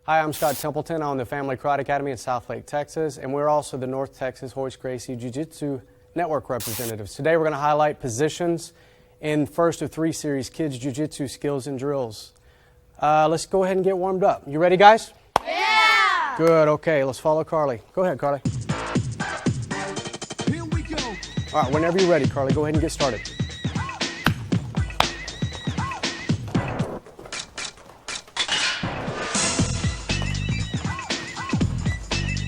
Hi, I'm Scott Templeton. I own the Family Karate Academy in Southlake, Texas, and we're also the North Texas Horace Gracie Jiu-Jitsu Network representatives. Today we're going to highlight positions in first of 3 series, Kids Jiu-Jitsu Skills and Drills. Let's go ahead and get warmed up. You ready, guys? Yeah! Good, okay, let's follow Carly. Go ahead, Carly. Here we go. All right, whenever you're ready, Carly, go ahead and get started.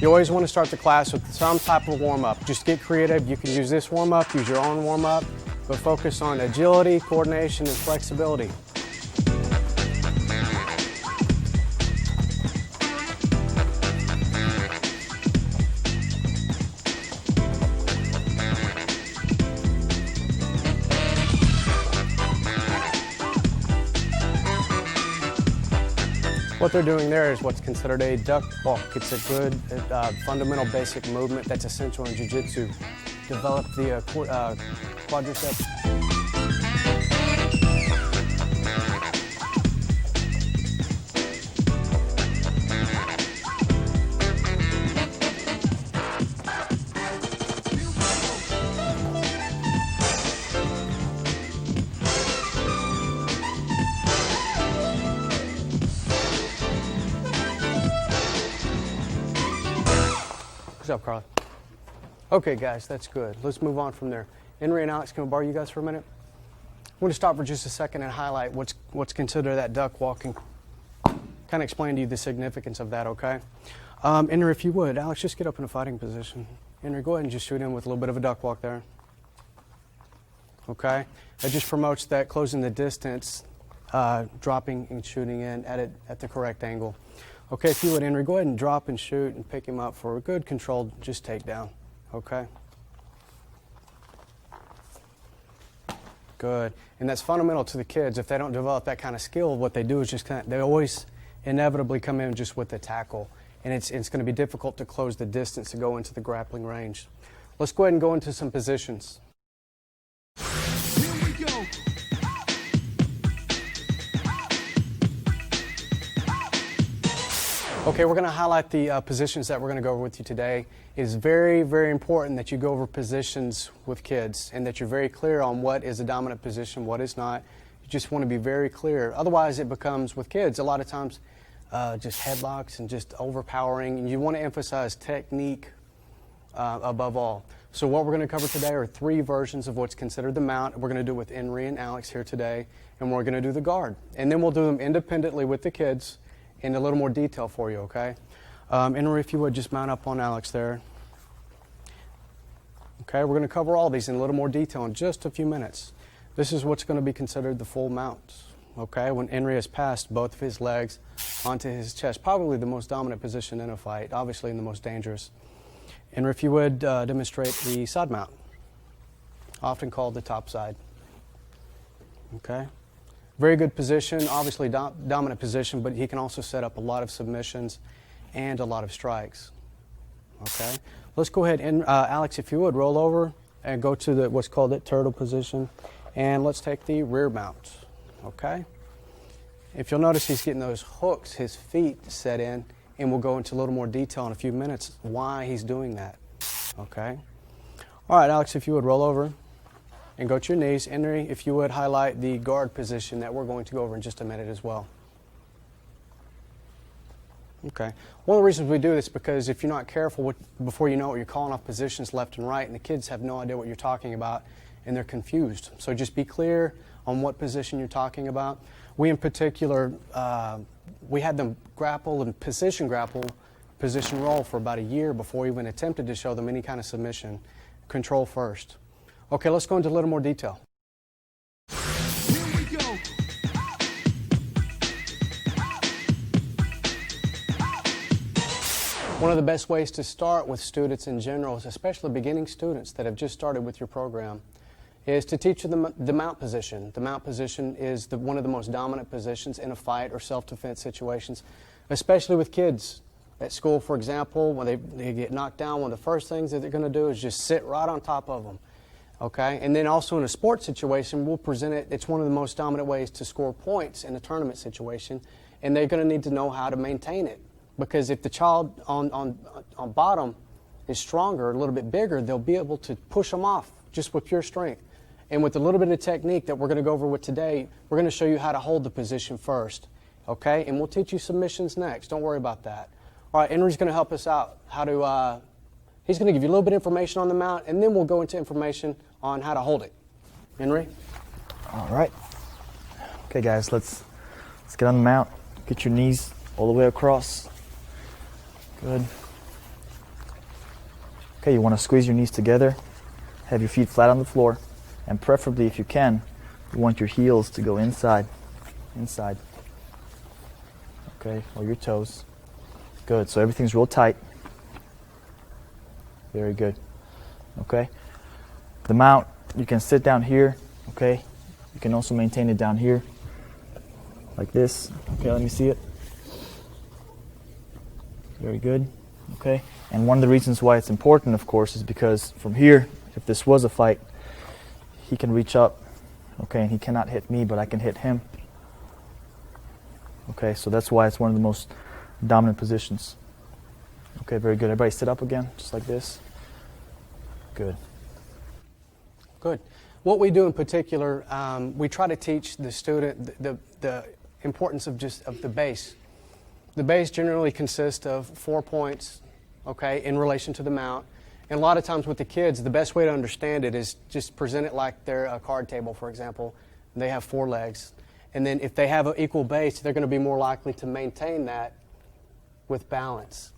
You always want to start the class with some type of warm-up. Just get creative. You can use this warm-up, use your own warm-up, but focus on agility, coordination, and flexibility. What they're doing there is what's considered a duck walk. It's a good fundamental basic movement that's essential in jiu-jitsu. Develop the quadriceps. Good job, Carly. Okay, guys, that's good. Let's move on from there. Henry and Alex, can I borrow you guys for a minute? I'm going to stop for just a second and highlight what's considered that duck walk and kind of explain to you the significance of that, okay? Henry, if you would, Alex, just get up in a fighting position. Henry, go ahead and just shoot in with a little bit of a duck walk there. Okay? That just promotes that closing the distance, dropping and shooting in at the correct angle. Okay, if you would, Henry, go ahead and drop and shoot and pick him up for a good controlled just takedown. Okay? Good. And that's fundamental to the kids. If they don't develop that kind of skill, what they do is just they always inevitably come in just with the tackle. And it's going to be difficult to close the distance to go into the grappling range. Let's go ahead and go into some positions. Here we go. Okay, we're going to highlight the positions that we're going to go over with you today. It is very, very important that you go over positions with kids and that you're very clear on what is a dominant position, what is not. You just want to be very clear. Otherwise, it becomes, with kids, a lot of times just headlocks and just overpowering. And you want to emphasize technique above all. So what we're going to cover today are 3 versions of what's considered the mount. We're going to do it with Henry and Alex here today, and we're going to do the guard. And then we'll do them independently with the kids in a little more detail for you, okay? Henry, if you would, just mount up on Alex there. Okay, we're going to cover all these in a little more detail in just a few minutes. This is what's going to be considered the full mount, okay? When Henry has passed both of his legs onto his chest, probably the most dominant position in a fight, obviously the most dangerous. Henry, if you would, demonstrate the side mount, often called the top side, okay? Very good position, obviously dominant position, but he can also set up a lot of submissions and a lot of strikes. Okay, let's go ahead and Alex, if you would, roll over and go to what's called the turtle position, and let's take the rear mount. Okay, if you'll notice, he's getting those hooks, his feet set in, and we'll go into a little more detail in a few minutes why he's doing that. Okay, all right, Alex, if you would, roll over and go to your knees. Henry, if you would, highlight the guard position that we're going to go over in just a minute as well. Okay. One of the reasons we do this is because if you're not careful, before you know it, you're calling off positions left and right, and the kids have no idea what you're talking about, and they're confused. So just be clear on what position you're talking about. We, in particular, we had them grapple and position roll for about a year before we even attempted to show them any kind of submission. Control first. Okay, let's go into a little more detail. Here we go. One of the best ways to start with students in general, especially beginning students that have just started with your program, is to teach them the mount position. The mount position is one of the most dominant positions in a fight or self-defense situations, especially with kids. At school, for example, when they get knocked down, one of the first things that they're going to do is just sit right on top of them. Okay, and then also in a sports situation, we'll present it. It's one of the most dominant ways to score points in a tournament situation, and they're going to need to know how to maintain it. Because if the child on bottom is stronger, a little bit bigger, they'll be able to push them off just with pure strength. And with a little bit of technique that we're going to go over with today, we're going to show you how to hold the position first. Okay? And we'll teach you submissions next. Don't worry about that. All right, Henry's going to help us out. He's going to give you a little bit of information on the mount, and then we'll go into information on how to hold it. Henry? All right. Okay, guys, let's get on the mount. Get your knees all the way across. Good. Okay, you want to squeeze your knees together. Have your feet flat on the floor. And preferably, if you can, you want your heels to go inside. Inside. Okay, or your toes. Good, so everything's real tight. Very good. Okay. The mount, you can sit down here. Okay. You can also maintain it down here. Like this. Okay, let me see it. Very good. Okay. And one of the reasons why it's important, of course, is because from here, if this was a fight, he can reach up. Okay, and he cannot hit me, but I can hit him. Okay, so that's why it's one of the most dominant positions. Okay, very good. Everybody sit up again, just like this. Good. Good. What we do in particular, we try to teach the student the importance of the base. The base generally consists of 4 points, okay, in relation to the mount. And a lot of times with the kids, the best way to understand it is just present it like they're a card table, for example. They have 4 legs. And then if they have an equal base, they're going to be more likely to maintain that with balance.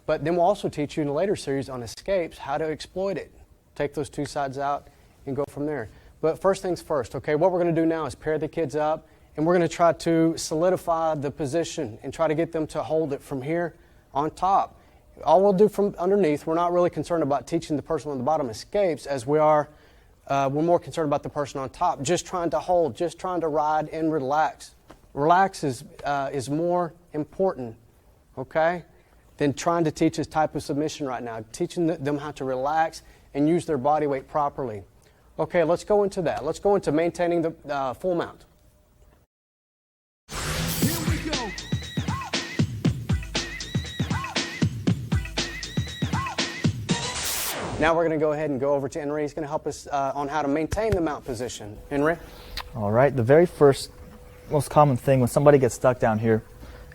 But then we'll also teach you in a later series on escapes how to exploit it. Take those 2 sides out and go from there. But first things first, okay, what we're going to do now is pair the kids up, and we're going to try to solidify the position and try to get them to hold it from here on top. All we'll do from underneath, we're not really concerned about teaching the person on the bottom escapes as we are, we're more concerned about the person on top, just trying to hold, just trying to ride and relax. Relax is more important, okay, than trying to teach this type of submission right now. Teaching them how to relax and use their body weight properly. Okay, let's go into that. Let's go into maintaining the full mount. Here we go. Now we're going to go ahead and go over to Henry. He's going to help us on how to maintain the mount position. Henry? All right, the very first, most common thing when somebody gets stuck down here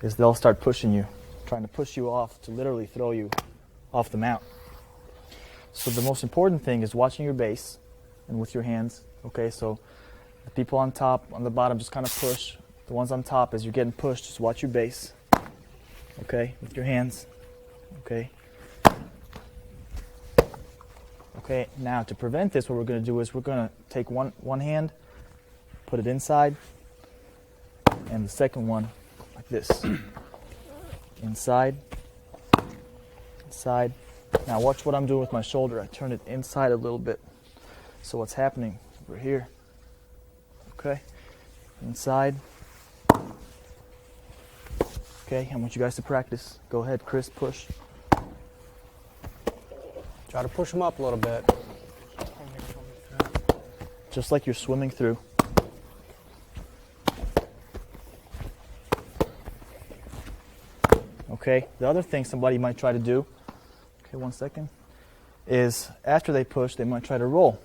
is they'll start pushing you, trying to push you off to literally throw you off the mount. So the most important thing is watching your base and with your hands. Okay, so the people on top, on the bottom, just kind of push. The ones on top, as you're getting pushed, just watch your base. Okay, with your hands. Okay. Okay, now to prevent this, what we're going to do is we're going to take one hand, put it inside, and the second one like this. Inside, inside. Now watch what I'm doing with my shoulder. I turn it inside a little bit. So what's happening over here? Okay, inside. Okay, I want you guys to practice. Go ahead, Chris, push. Try to push them up a little bit. Just like you're swimming through. Okay, the other thing somebody might try to do, okay, 1 second, is after they push, they might try to roll.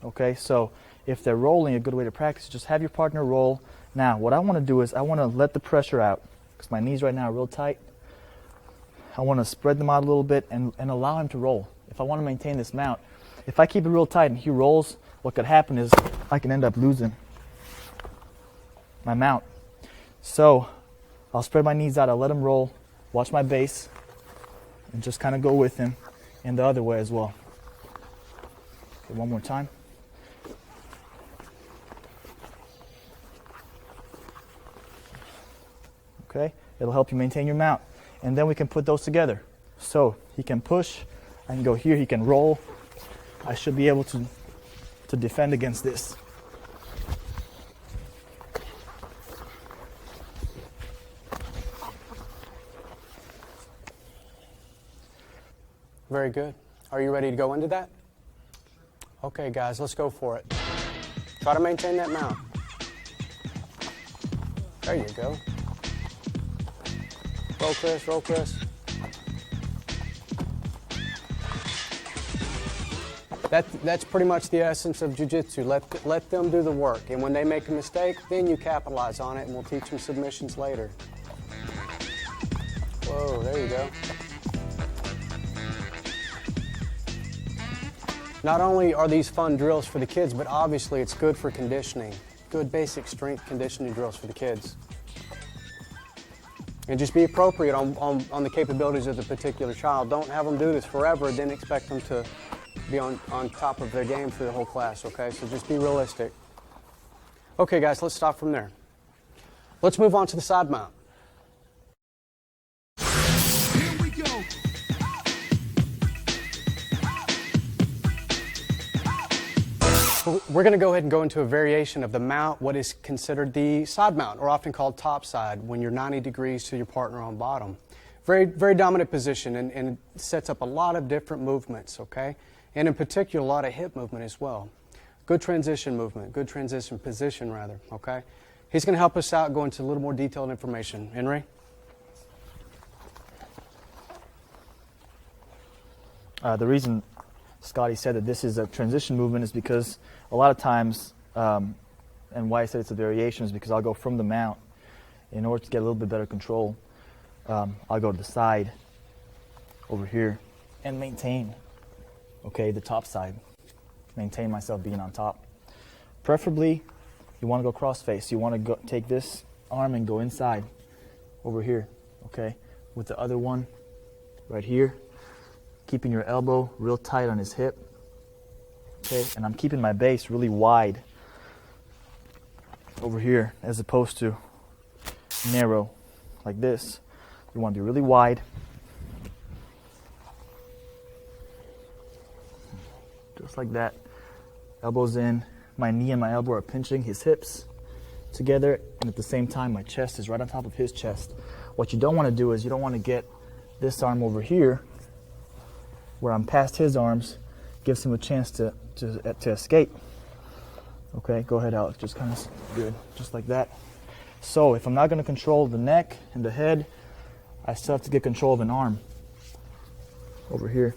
Okay, so if they're rolling, a good way to practice is just have your partner roll. Now, what I want to do is I want to let the pressure out, because my knees right now are real tight. I want to spread them out a little bit and allow him to roll. If I want to maintain this mount, if I keep it real tight and he rolls, what could happen is I can end up losing my mount. So I'll spread my knees out, I'll let him roll, watch my base, and just kind of go with him, and the other way as well. Okay, one more time. Okay, it'll help you maintain your mount. And then we can put those together. So he can push, I can go here, he can roll. I should be able to defend against this. Very good. Are you ready to go into that? Okay, guys, let's go for it. Try to maintain that mount. There you go. Roll, Chris. Roll, Chris. That's pretty much the essence of jiu-jitsu. Let them do the work. And when they make a mistake, then you capitalize on it, and we'll teach them submissions later. Whoa, there you go. Not only are these fun drills for the kids, but obviously it's good for conditioning. Good basic strength conditioning drills for the kids. And just be appropriate on the capabilities of the particular child. Don't have them do this forever, then expect them to be on top of their game for the whole class, okay? So just be realistic. Okay, guys, let's stop from there. Let's move on to the side mount. Here we go. We're going to go ahead and go into a variation of the mount, what is considered the side mount, or often called top side, when you're 90 degrees to your partner on bottom. Very, very dominant position, and it sets up a lot of different movements, okay? And in particular, a lot of hip movement as well. Good transition movement, good transition position, rather, okay? He's going to help us out, go into a little more detailed information. Henry? The reason Scotty said that this is a transition movement is because a lot of times, and why I said it's a variation is because I'll go from the mount. In order to get a little bit better control, I'll go to the side over here and maintain, okay, the top side. Maintain myself being on top. Preferably, you want to go cross face. You want to go take this arm and go inside over here, okay, with the other one right here. Keeping your elbow real tight on his hip, okay, and I'm keeping my base really wide over here as opposed to narrow like this. You want to be really wide, just like that. Elbows in, my knee and my elbow are pinching his hips together, and at the same time my chest is right on top of his chest. What you don't want to do is you don't want to get this arm over here where I'm past his arms, gives him a chance to escape. Okay, go ahead, Alex, just kind of good, just like that. So if I'm not going to control the neck and the head, I still have to get control of an arm over here.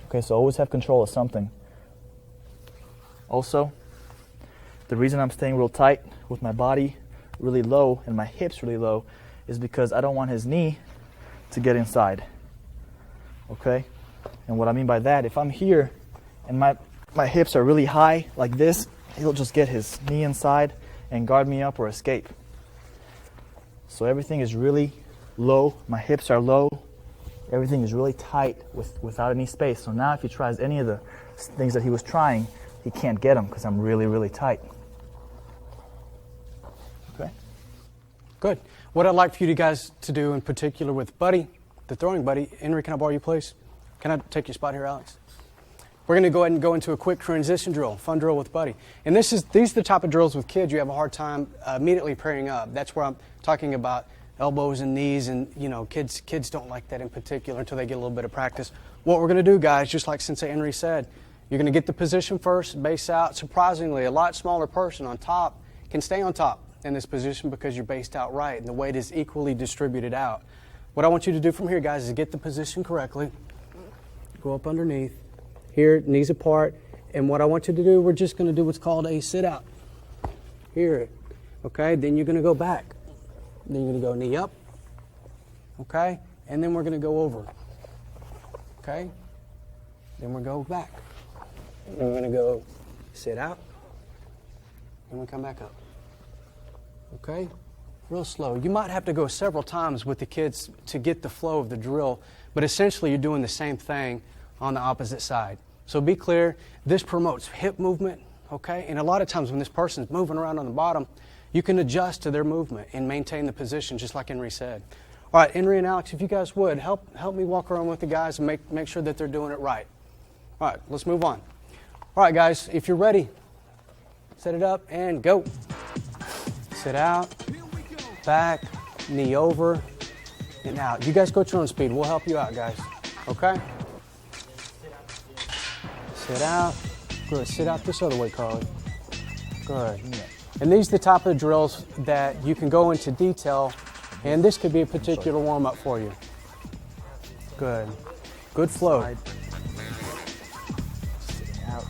Okay, so always have control of something. Also, the reason I'm staying real tight with my body really low and my hips really low is because I don't want his knee to get inside. Okay? And what I mean by that, if I'm here and my hips are really high like this, he'll just get his knee inside and guard me up or escape. So everything is really low, my hips are low, everything is really tight without any space. So now if he tries any of the things that he was trying, he can't get them because I'm really, really tight. Okay? Good. What I'd like for you guys to do in particular with Buddy, the throwing buddy, Henry, can I borrow you, please? Can I take your spot here, Alex? We're going to go ahead and go into a quick transition drill, fun drill with Buddy. And these are the type of drills with kids you have a hard time immediately pairing up. That's where I'm talking about elbows and knees, and kids don't like that in particular until they get a little bit of practice. What we're going to do, guys, just like Sensei Henry said, you're going to get the position first, base out. Surprisingly, a lot smaller person on top can stay on top in this position because you're based out right and the weight is equally distributed out. What I want you to do from here, guys, is get the position correctly. Go up underneath. Here, knees apart. And what I want you to do, we're just going to do what's called a sit-out. Here. Okay? Then you're going to go back. Then you're going to go knee up. Okay? And then we're going to go over. Okay? Then we'll go back. And we're going to go sit out. And we come back up. Okay? Real slow. You might have to go several times with the kids to get the flow of the drill, but essentially you're doing the same thing on the opposite side. So be clear, this promotes hip movement, okay? And a lot of times when this person's moving around on the bottom, you can adjust to their movement and maintain the position just like Henry said. All right, Henry and Alex, if you guys would, help me walk around with the guys and make sure that they're doing it right. All right, let's move on. All right, guys, if you're ready, set it up and go. Sit out, back, knee over, and out. You guys go at your own speed. We'll help you out, guys. Okay? Sit out. Good. Sit out this other way, Carly. Good. And these are the type of drills that you can go into detail And this could be a particular warm-up for you. Good. Good flow. Side. Sitting out.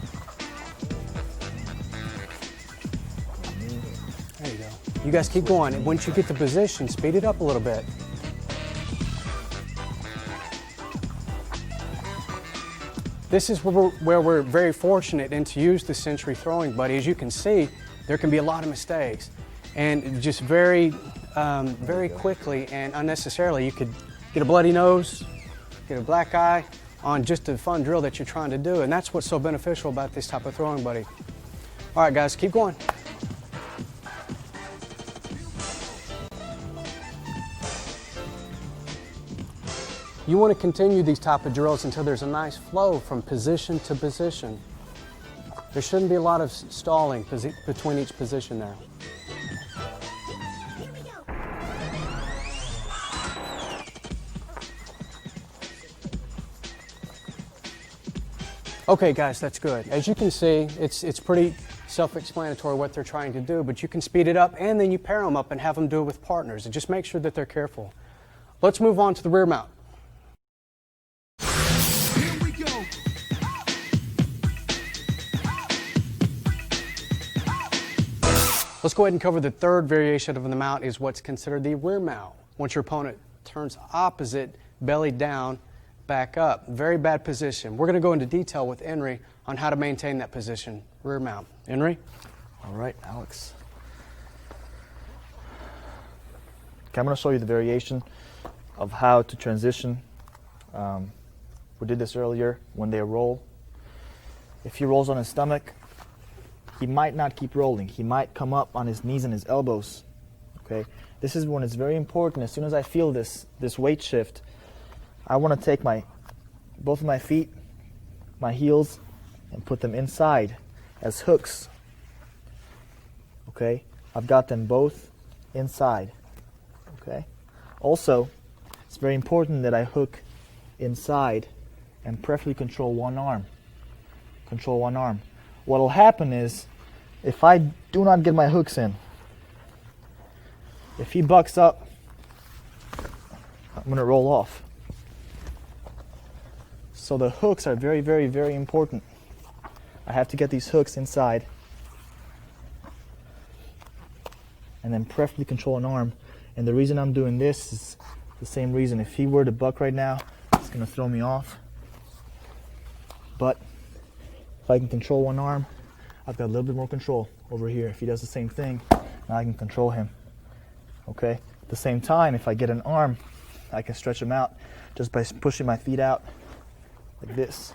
There you go. You guys keep going. Once you get the position, speed it up a little bit. This is where we're very fortunate and to use the Century Throwing Buddy. As you can see, there can be a lot of mistakes. And just very quickly and unnecessarily, you could get a bloody nose, get a black eye on just a fun drill that you're trying to do. And that's what's so beneficial about this type of throwing buddy. All right, guys, keep going. You want to continue these type of drills until there's a nice flow from position to position. There shouldn't be a lot of stalling between each position there. Okay, guys, that's good. As you can see, it's pretty self-explanatory what they're trying to do, but you can speed it up and then you pair them up and have them do it with partners and just make sure that they're careful. Let's move on to the rear mount. Here we go. Let's go ahead and cover the third variation of the mount is what's considered the rear mount. Once your opponent turns opposite, belly down, back up. Very bad position. We're going to go into detail with Henry on how to maintain that position, rear mount. Henry? All right, Alex. Okay, I'm going to show you the variation of how to transition. We did this earlier when they roll. If he rolls on his stomach, he might not keep rolling. He might come up on his knees and his elbows. Okay, this is when it's very important. As soon as I feel this weight shift, I want to take both of my feet, my heels, and put them inside as hooks. Okay, I've got them both inside. Okay, also, it's very important that I hook inside and preferably control one arm. Control one arm. What will happen is, if I do not get my hooks in, if he bucks up, I'm going to roll off. So the hooks are very, very, very important. I have to get these hooks inside and then preferably control an arm. And the reason I'm doing this is the same reason. If he were to buck right now, it's going to throw me off. But if I can control one arm, I've got a little bit more control over here. If he does the same thing, now I can control him. Okay? At the same time, if I get an arm, I can stretch him out just by pushing my feet out like this.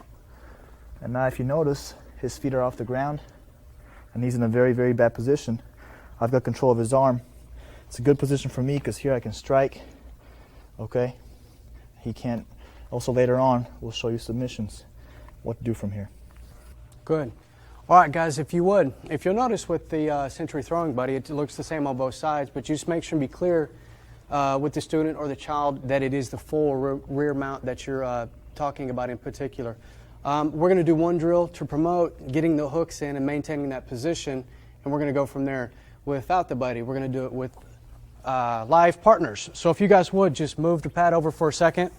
And now if you notice, his feet are off the ground and he's in a very, very bad position. I've got control of his arm. It's a good position for me because here I can strike. Okay? He can't. Also later on, we'll show you submissions, what to do from here. Good. All right, guys, if you'll notice with the Century Throwing Buddy, it looks the same on both sides, but you just make sure and be clear with the student or the child that it is the full rear mount that you're talking about in particular. We're going to do one drill to promote getting the hooks in and maintaining that position, and we're going to go from there. Without the buddy, we're going to do it with live partners. So if you guys would, just move the pad over for a second.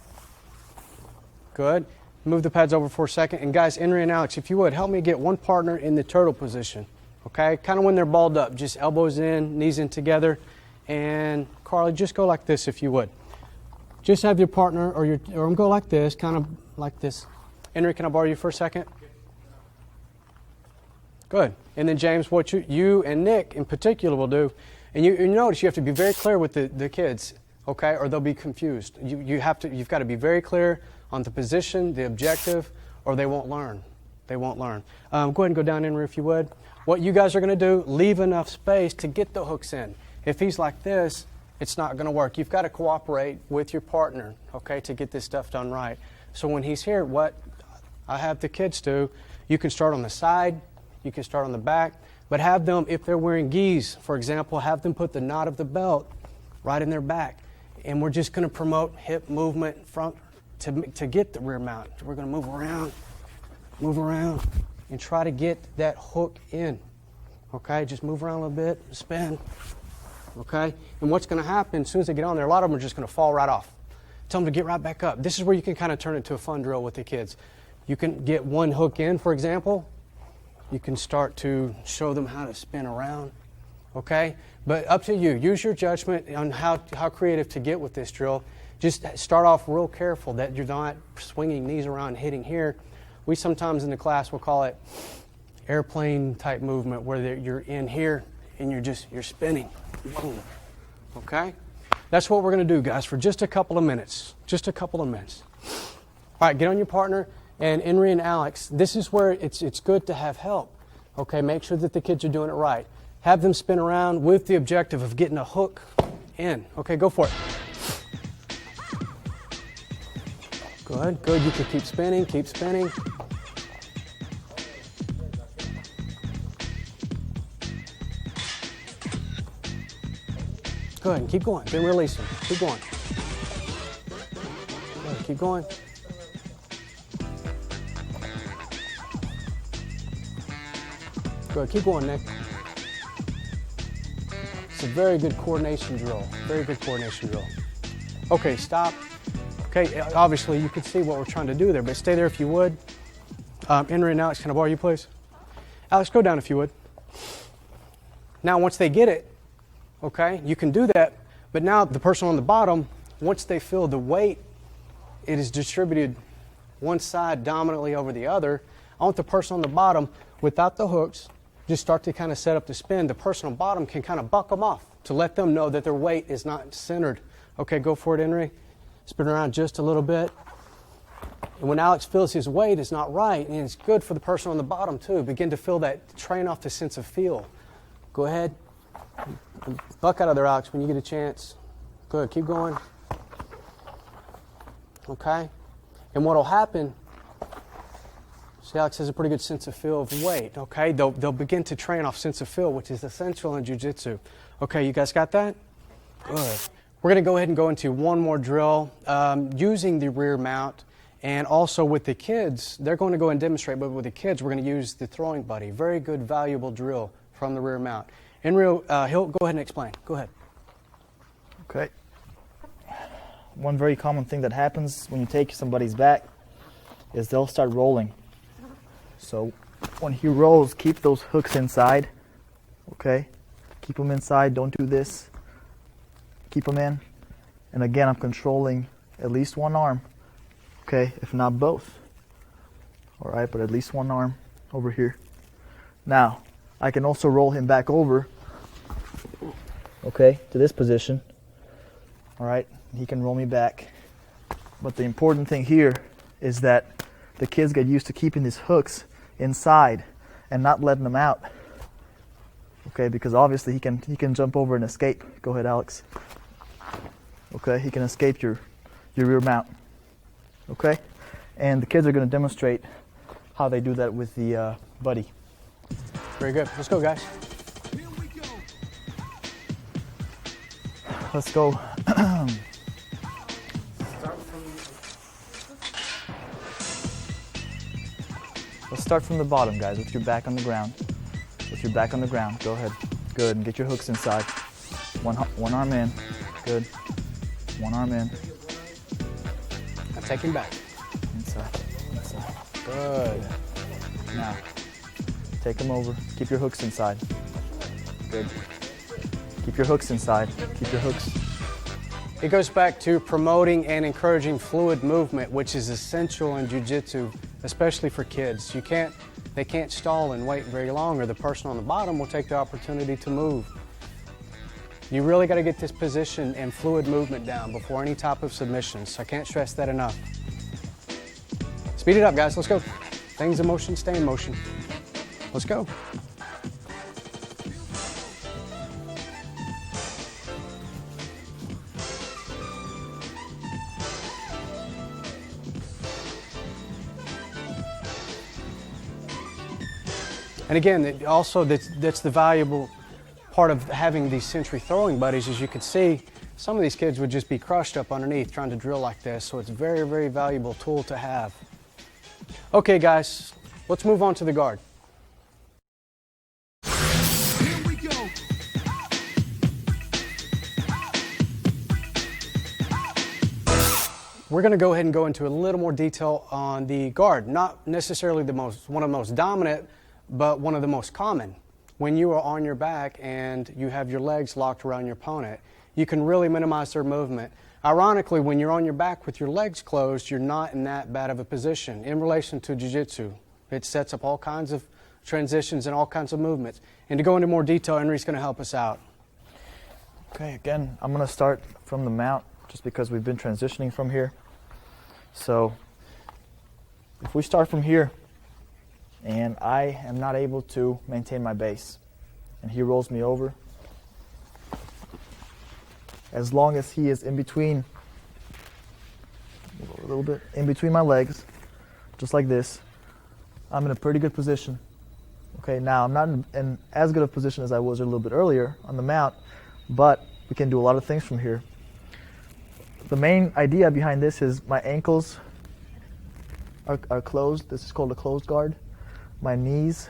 Good. Move the pads over for a second. And guys, Henry and Alex, if you would, help me get one partner in the turtle position. Okay? Kind of when they're balled up. Just elbows in, knees in together. And Carly, just go like this if you would. Just have your partner or go like this, kind of like this. Henry, can I borrow you for a second? Good. And then James, what you and Nick in particular will do, and you notice you have to be very clear with the kids, okay, or they'll be confused. You've got to be very clear on the position, the objective, or they won't learn. They won't learn. Go ahead and go down, Henry, if you would. What you guys are going to do, leave enough space to get the hooks in. If he's like this, it's not going to work. You've got to cooperate with your partner, okay, to get this stuff done right. So when he's here, what I have the kids do, you can start on the side, you can start on the back, but have them, if they're wearing gis, for example, have them put the knot of the belt right in their back. And we're just going to promote hip movement front to get the rear mount. We're going to move around, and try to get that hook in. Okay, just move around a little bit, spin. okay? And what's going to happen as soon as they get on there, a lot of them are just going to fall right off. Tell them to get right back up. This is where you can kind of turn it into a fun drill with the kids. You can get one hook in, for example. You can start to show them how to spin around, okay? But up to you. Use your judgment on how creative to get with this drill. Just start off real careful that you're not swinging knees around, hitting here. We sometimes in the class will call it airplane type movement, where you're in here and you're spinning. Boom. Okay? That's what we're going to do, guys, for just a couple of minutes. Just a couple of minutes. All right, get on your partner. And Henry and Alex, this is where it's good to have help. Okay, make sure that the kids are doing it right. Have them spin around with the objective of getting a hook in. Okay, go for it. Good, good. You can keep spinning, keep spinning. Good, and keep going. Then release them. Keep going. Good, keep going. Good, keep going, Nick. It's a very good coordination drill. Very good coordination drill. Okay, stop. Okay, obviously you can see what we're trying to do there, but stay there if you would. Henry and Alex, can I borrow you, please? Alex, go down if you would. Now, once they get it, okay, you can do that, but now the person on the bottom, once they feel the weight, it is distributed one side dominantly over the other. I want the person on the bottom, without the hooks, just start to kind of set up the spin. The person on the bottom can kind of buck them off to let them know that their weight is not centered. Okay, go for it, Henry. Spin around just a little bit. And when Alex feels his weight is not right, and it's good for the person on the bottom too, begin to feel that, train off the sense of feel. Go ahead. Buck out of there, Alex, when you get a chance. Good, keep going. Okay? And what will happen, see, Alex has a pretty good sense of feel of weight, okay? They'll begin to train off sense of feel, which is essential in jiu-jitsu. Okay, you guys got that? Good. We're going to go ahead and go into one more drill using the rear mount. And also with the kids, they're going to go and demonstrate, but with the kids, we're going to use the throwing buddy. Very good, valuable drill from the rear mount. Henry, he'll go ahead and explain. Go ahead. Okay. One very common thing that happens when you take somebody's back is they'll start rolling. So when he rolls, keep those hooks inside. Okay? Keep them inside. Don't do this. Keep them in. And again, I'm controlling at least one arm. Okay? If not both. All right? But at least one arm over here. Now, I can also roll him back over, okay, to this position. All right, he can roll me back. But the important thing here is that the kids get used to keeping these hooks inside and not letting them out. Okay, because obviously he can jump over and escape. Go ahead, Alex. Okay, he can escape your rear mount. Okay, and the kids are going to demonstrate how they do that with the buddy. Very good. Let's go, guys. Here we go. Let's go. Let's start from the bottom, guys, with your back on the ground. With your back on the ground. Go ahead. Good. And get your hooks inside. One arm in. Good. One arm in. Now take him back. Inside. Inside. Good. Now, take them over. Keep your hooks inside. Good. Keep your hooks inside. Keep your hooks. It goes back to promoting and encouraging fluid movement, which is essential in jiu-jitsu, especially for kids. They can't stall and wait very long, or the person on the bottom will take the opportunity to move. You really got to get this position and fluid movement down before any type of submissions. I can't stress that enough. Speed it up, guys. Let's go. Things in motion, stay in motion. Let's go. And again, also that's the valuable part of having these Century throwing buddies. As you can see, some of these kids would just be crushed up underneath trying to drill like this. So it's a very, very valuable tool to have. Okay, guys, let's move on to the guard. Here we go. we're going to go ahead and go into a little more detail on the guard. Not necessarily one of the most dominant, but one of the most common. When you are on your back and you have your legs locked around your opponent, you can really minimize their movement. Ironically, when you're on your back with your legs closed, you're not in that bad of a position. In relation to jiu-jitsu, it sets up all kinds of transitions and all kinds of movements. And to go into more detail, Henry's going to help us out. Okay, again, I'm going to start from the mount just because we've been transitioning from here. So if we start from here and I am not able to maintain my base and he rolls me over, as long as he is in between, a little bit in between my legs, just like this, I'm in a pretty good position. Okay, now I'm not in as good a position as I was a little bit earlier on the mount, but we can do a lot of things from here. The main idea behind this is my ankles are closed. This is called a closed guard. My knees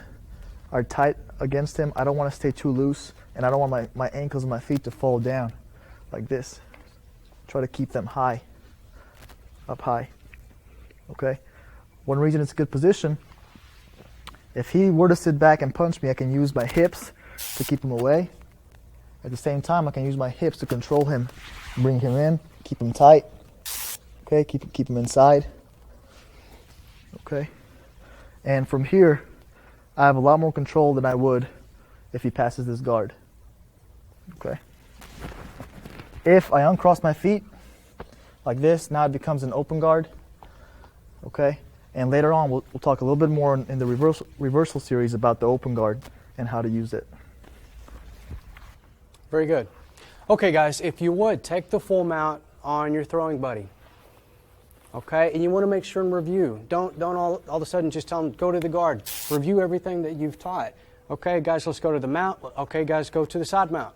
are tight against him. I don't want to stay too loose, and I don't want my ankles and my feet to fall down like this. Try to keep them high, up high. Okay? One reason it's a good position, if he were to sit back and punch me, I can use my hips to keep him away. At the same time, I can use my hips to control him, bring him in, keep him tight. Okay, keep him inside. Okay, and from here, I have a lot more control than I would if he passes this guard. Okay. If I uncross my feet like this, now it becomes an open guard. Okay, and later on we'll talk a little bit more in the reversal series about the open guard and how to use it. Very good. Okay, guys, if you would, take the full mount on your throwing buddy. Okay, and you want to make sure and review. Don't all of a sudden just tell them, go to the guard. Review everything that you've taught. Okay, guys, let's go to the mount. Okay, guys, go to the side mount.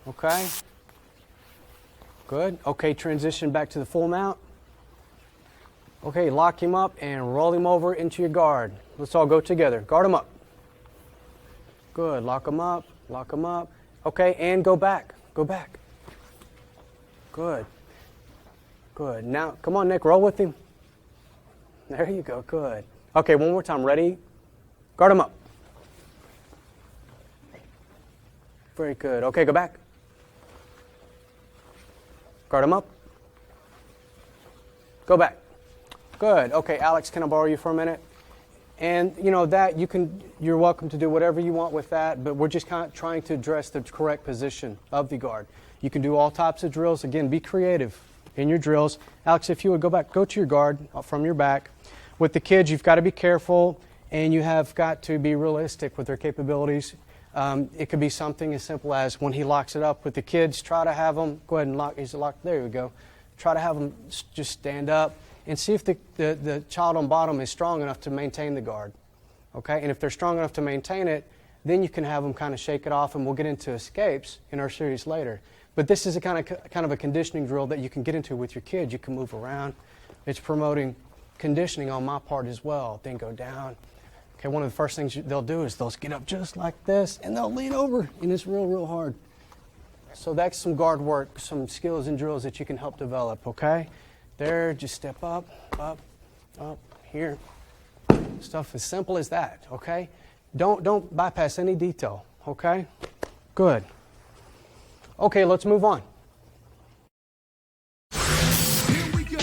Okay. Good. Okay, transition back to the full mount. Okay, lock him up and roll him over into your guard. Let's all go together. Guard him up. Good. Lock him up. Lock him up. Okay, and go back. Go back. Good. Good. Now, come on, Nick, roll with him. There you go. Good. Okay, one more time. Ready? Guard him up. Very good. Okay, go back. Guard him up. Go back. Good. Okay, Alex, can I borrow you for a minute? And you know that you're welcome to do whatever you want with that, but we're just kind of trying to address the correct position of the guard. You can do all types of drills. Again, be creative in your drills. Alex, if you would go to your guard from your back. With the kids, you've got to be careful and you have got to be realistic with their capabilities. It could be something as simple as when he locks it up with the kids, try to have them, go ahead and lock, he's locked, there we go. Try to have them just stand up and see if the child on bottom is strong enough to maintain the guard. Okay, and if they're strong enough to maintain it, then you can have them kind of shake it off, and we'll get into escapes in our series later. But this is a kind of a conditioning drill that you can get into with your kids. You can move around. It's promoting conditioning on my part as well. Then go down. Okay, one of the first things they'll do is they'll get up just like this, and they'll lean over, and it's real hard. So that's some guard work, some skills and drills that you can help develop, okay? There, just step up, here. Stuff as simple as that, okay? Don't bypass any detail, okay? Good. Okay, let's move on. Here we go.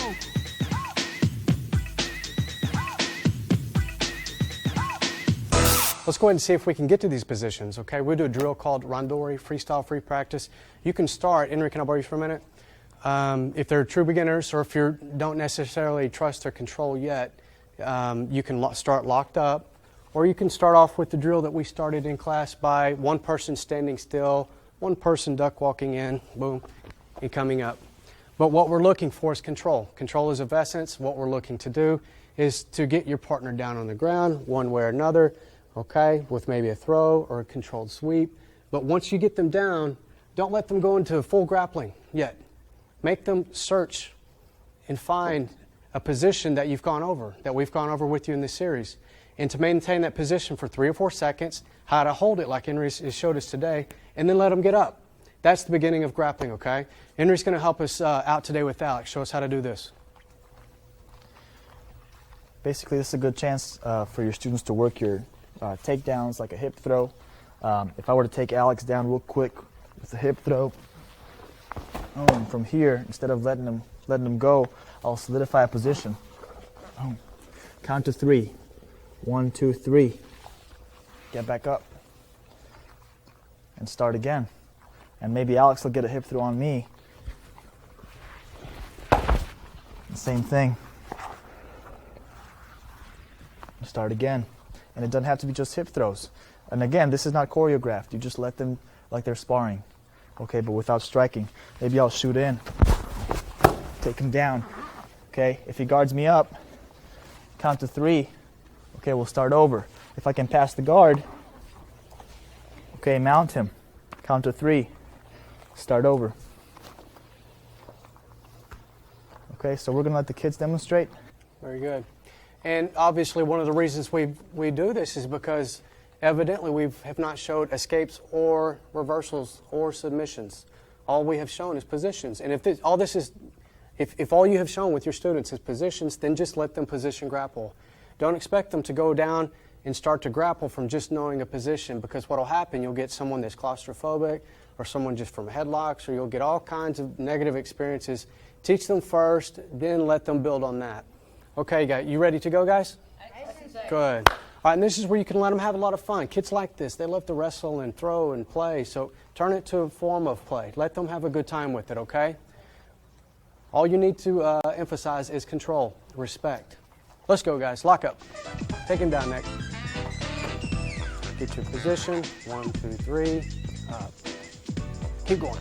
Let's go ahead and see if we can get to these positions, okay? We'll do a drill called Randori, freestyle free practice. You can start, Henry, can I borrow you for a minute? If they're true beginners or if you don't necessarily trust their control yet, you can start locked up, or you can start off with the drill that we started in class by one person standing still, one person duck walking in, boom, and coming up. But what we're looking for is control. Control is of essence. What we're looking to do is to get your partner down on the ground one way or another, okay, with maybe a throw or a controlled sweep. But once you get them down, don't let them go into full grappling yet. Make them search and find a position that you've gone over, that we've gone over with you in this series. And to maintain that position for 3 or 4 seconds, how to hold it like Henry has showed us today, and then let them get up. That's the beginning of grappling, okay? Henry's going to help us out today with Alex. Show us how to do this. Basically, this is a good chance for your students to work your takedowns like a hip throw. If I were to take Alex down real quick with a hip throw, from here, instead of letting them go, I'll solidify a position. Count to 3. 1, 2, 3. Get back up. And start again. And maybe Alex will get a hip throw on me. The same thing. Start again. And it doesn't have to be just hip throws. And again, this is not choreographed. You just let them like they're sparring. Okay, but without striking. Maybe I'll shoot in. Take him down. Okay, if he guards me up, count to 3. Okay, we'll start over. If I can pass the guard, okay, mount him. Count to 3. Start over. Okay, so we're going to let the kids demonstrate. Very good. And obviously one of the reasons we do this is because evidently we have not showed escapes or reversals or submissions. All we have shown is positions. And if all you have shown with your students is positions, then just let them position grapple. Don't expect them to go down and start to grapple from just knowing a position, because what will happen, you'll get someone that's claustrophobic or someone just from headlocks, or you'll get all kinds of negative experiences. Teach them first, then let them build on that. Okay, guys, you ready to go, guys? Good. All right, and this is where you can let them have a lot of fun. Kids like this. They love to wrestle and throw and play, so turn it to a form of play. Let them have a good time with it, okay? All you need to emphasize is control, respect. Let's go, guys. Lock up. Take him down, Nick. Get your position. 1, 2, 3. Up. Keep going.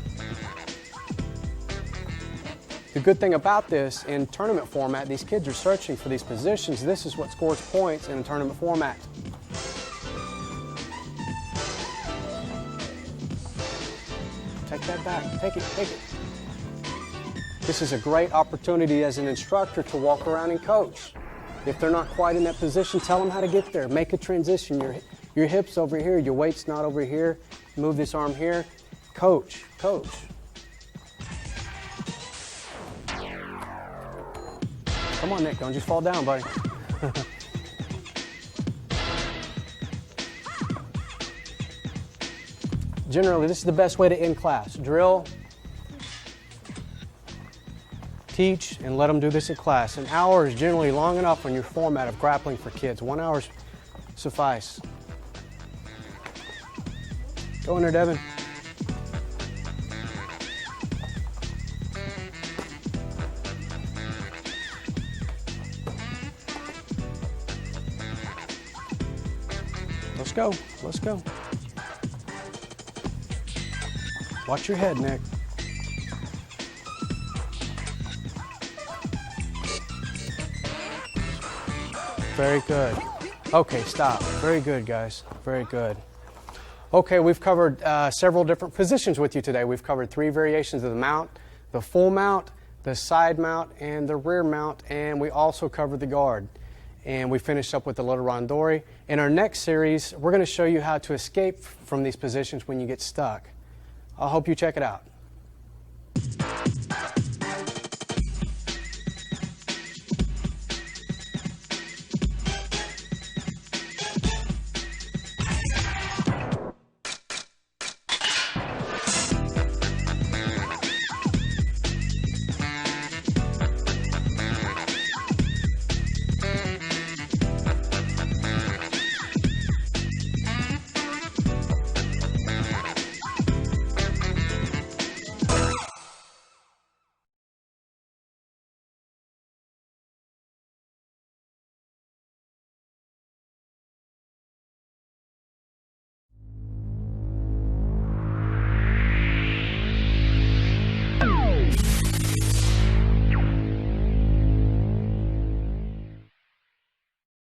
The good thing about this, in tournament format, these kids are searching for these positions. This is what scores points in a tournament format. Take that back. Take it. Take it. This is a great opportunity as an instructor to walk around and coach. If they're not quite in that position, tell them how to get there. Make a transition. Your hips over here, your weight's not over here. Move this arm here. Coach, coach. Come on, Nick, don't just fall down, buddy. Generally, this is the best way to end class. Drill, teach, and let them do this in class. An hour is generally long enough on your format of grappling for kids. 1 hour suffice. Go in there, Devin. Let's go. Let's go. Watch your head, Nick. Very good. Okay, stop. Very good, guys. Very good. Okay, we've covered several different positions with you today. We've covered 3 variations of the mount: the full mount, the side mount, and the rear mount, and we also covered the guard. And we finished up with the little randori. In our next series, we're going to show you how to escape from these positions when you get stuck. I hope you check it out.